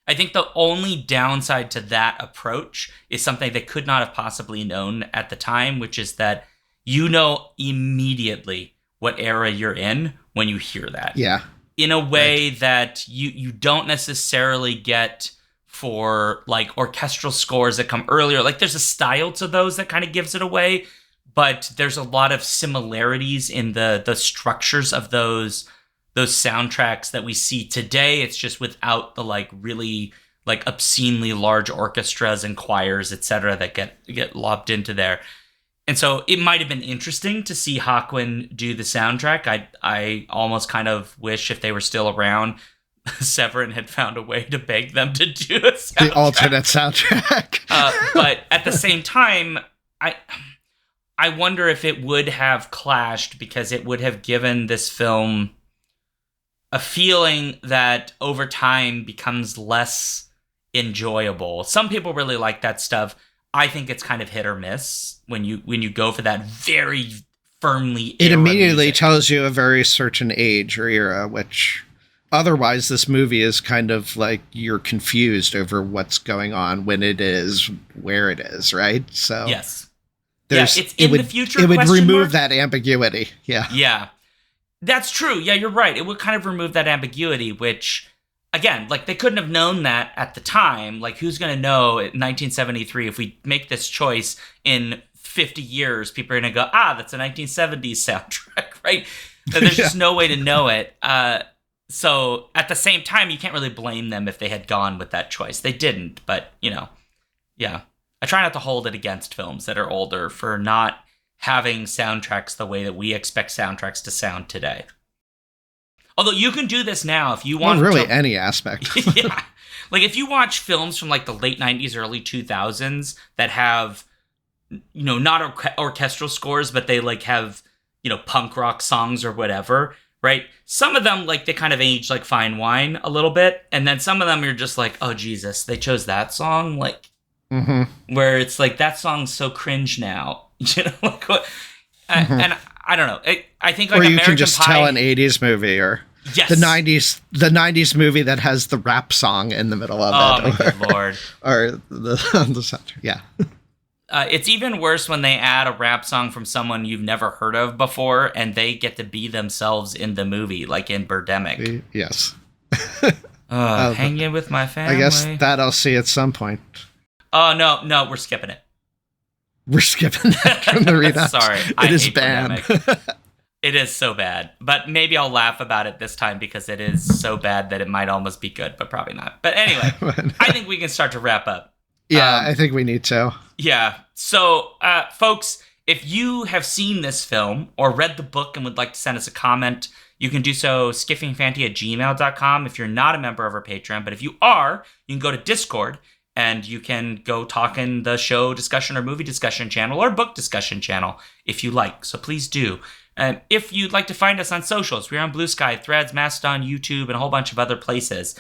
I think the only downside to that approach is something they could not have possibly known at the time, which is that you know immediately what era you're in when you hear that. Yeah. In a way that you don't necessarily get for like orchestral scores that come earlier. Like there's a style to those that kind of gives it away, but there's a lot of similarities in the structures of those soundtracks that we see today. It's just without the like really like obscenely large orchestras and choirs, etc., that get lobbed into there. And so it might have been interesting to see Hawkwind do the soundtrack. I almost kind of wish if they were still around, Severin had found a way to beg them to do a soundtrack. The alternate soundtrack. But at the same time, I wonder if it would have clashed, because it would have given this film a feeling that over time becomes less enjoyable. Some people really like that stuff. I think it's kind of hit or miss when you go for that very firmly. It immediately tells you a very certain age or era, which otherwise this movie is kind of like you're confused over what's going on when it is where it is, right? So yes, it's in the future. It would remove that ambiguity. Yeah, that's true. Yeah, you're right. It would kind of remove that ambiguity, which, again, like they couldn't have known that at the time. Like, who's going to know in 1973 if we make this choice in 50 years, people are going to go, that's a 1970s soundtrack, right? There's just no way to know it. So at the same time, you can't really blame them if they had gone with that choice. They didn't, but, you know, yeah. I try not to hold it against films that are older for not having soundtracks the way that we expect soundtracks to sound today. Although you can do this now if you want. Well, really, any aspect. Yeah. Like if you watch films from like the late 90s, early 2000s that have, you know, not orchestral scores, but they like have, you know, punk rock songs or whatever, right? Some of them, like, they kind of age like fine wine a little bit. And then some of them you're just like, oh, Jesus, they chose that song? Like, where it's like, that song's so cringe now. You know, like what? And I don't know. I think like or you American can just Pie, tell an 80s movie or yes, the 90s movie that has the rap song in the middle of it. Oh, my good Lord. Or the soundtrack. Yeah. It's even worse when they add a rap song from someone you've never heard of before, and they get to be themselves in the movie, like in Birdemic. Yes. Hanging with my family. I guess that I'll see at some point. Oh, no, we're skipping it. We're skipping that from the readout. Sorry, it is bad. It is so bad. But maybe I'll laugh about it this time because it is so bad that it might almost be good, but probably not. But anyway, I think we can start to wrap up. Yeah, I think we need to. Yeah. So, folks, if you have seen this film or read the book and would like to send us a comment, you can do so skiffingfanty@gmail.com if you're not a member of our Patreon. But if you are, you can go to Discord and you can go talk in the show discussion or movie discussion channel or book discussion channel if you like. So please do. And if you'd like to find us on socials, we're on Blue Sky, Threads, Mastodon, YouTube, and a whole bunch of other places.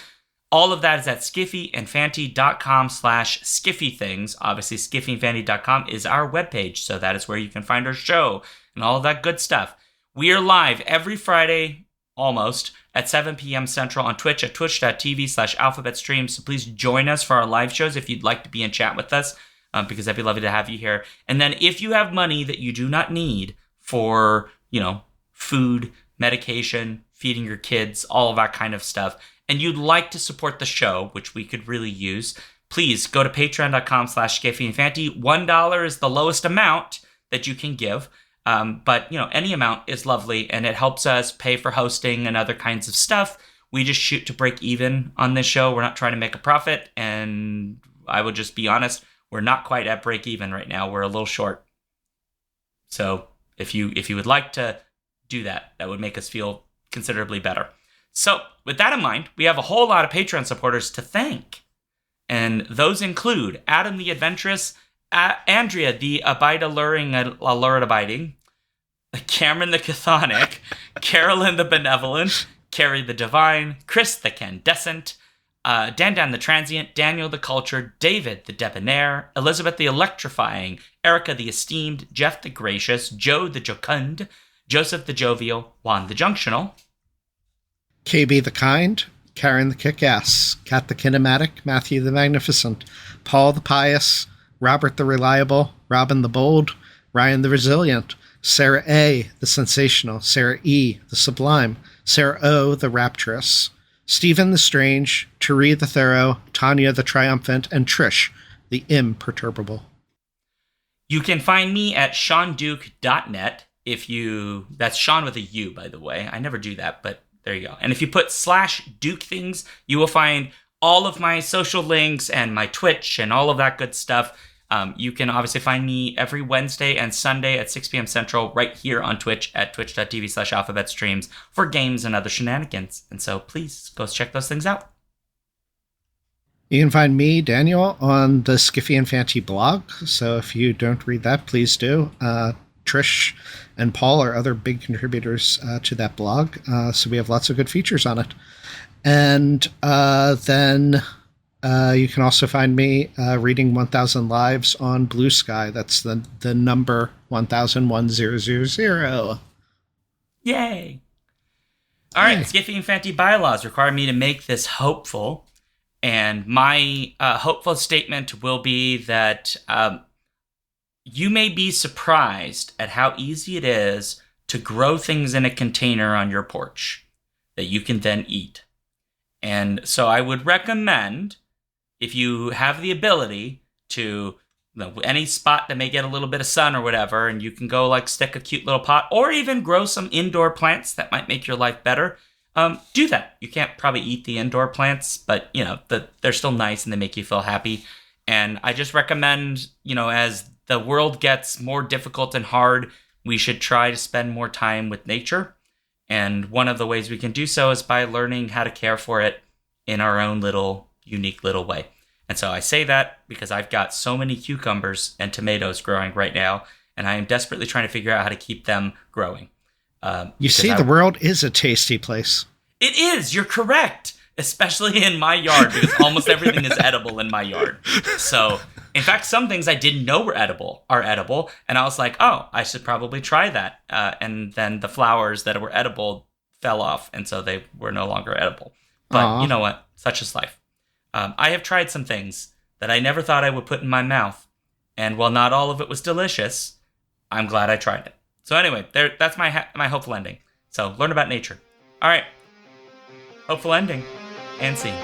All of that is at skiffyandfanty.com/skiffythings. Obviously, skiffyandfanty.com is our webpage, so that is where you can find our show and all of that good stuff. We are live every Friday almost, at 7 p.m. Central on Twitch at twitch.tv/alphabetstream. So please join us for our live shows if you'd like to be in chat with us, because I'd be lovely to have you here. And then if you have money that you do not need for, food, medication, feeding your kids, all of that kind of stuff, and you'd like to support the show, which we could really use, please go to patreon.com/skiffyinfanty. $1 is the lowest amount that you can give. But any amount is lovely, and it helps us pay for hosting and other kinds of stuff. We just shoot to break even on this show. We're not trying to make a profit, and I will just be honest, we're not quite at break even right now. We're a little short. So if you would like to do that, that would make us feel considerably better. So with that in mind, we have a whole lot of Patreon supporters to thank. And those include Adam the Adventurous, Andrea the Abide-alluring, Allure-abiding, Cameron the Chthonic, Carolyn the Benevolent, Carrie the Divine, Chris the Candescent, Dan the Transient, Daniel the Cultured, David the Debonair, Elizabeth the Electrifying, Erica the Esteemed, Jeff the Gracious, Joe the Jocund, Joseph the Jovial, Juan the Junctional, KB the Kind, Karen the Kick-Ass, Kat the Kinematic, Matthew the Magnificent, Paul the Pious, Robert the Reliable, Robin the Bold, Ryan the Resilient, Sarah A. the Sensational, Sarah E. the Sublime, Sarah O. the Rapturous, Stephen the Strange, Tari the Thorough, Tanya the Triumphant, and Trish the Imperturbable. You can find me at ShaunDuke.net that's Shaun with a U, by the way. I never do that, but there you go. And if you put /Duke things, you will find all of my social links and my Twitch and all of that good stuff. You can obviously find me every Wednesday and Sunday at 6 p.m. Central right here on Twitch at twitch.tv/alphabetstreams for games and other shenanigans. And so please go check those things out. You can find me, Daniel, on the Skiffy and Fancy blog. So if you don't read that, please do. Trish and Paul are other big contributors to that blog. So we have lots of good features on it. And then you can also find me reading 1000 Lives on Blue Sky. That's the number 1000. Yay! All right, Skiffy and Fancy bylaws require me to make this hopeful. And my hopeful statement will be that you may be surprised at how easy it is to grow things in a container on your porch that you can then eat. And so I would recommend, if you have the ability to, any spot that may get a little bit of sun or whatever, and you can go stick a cute little pot, or even grow some indoor plants that might make your life better, do that. You can't probably eat the indoor plants, but they're still nice and they make you feel happy. And I just recommend, as the world gets more difficult and hard, we should try to spend more time with nature. And one of the ways we can do so is by learning how to care for it in our own little, unique little way. And so I say that because I've got so many cucumbers and tomatoes growing right now, and I am desperately trying to figure out how to keep them growing. You see, the world is a tasty place. It is. You're correct. Especially in my yard, because almost everything is edible in my yard. So, in fact, some things I didn't know were edible are edible. And I was like, oh, I should probably try that. And then the flowers that were edible fell off, and so they were no longer edible. But You know what? Such is life. I have tried some things that I never thought I would put in my mouth. And while not all of it was delicious, I'm glad I tried it. So anyway, that's my hopeful ending. So learn about nature. All right. Hopeful ending. And scene.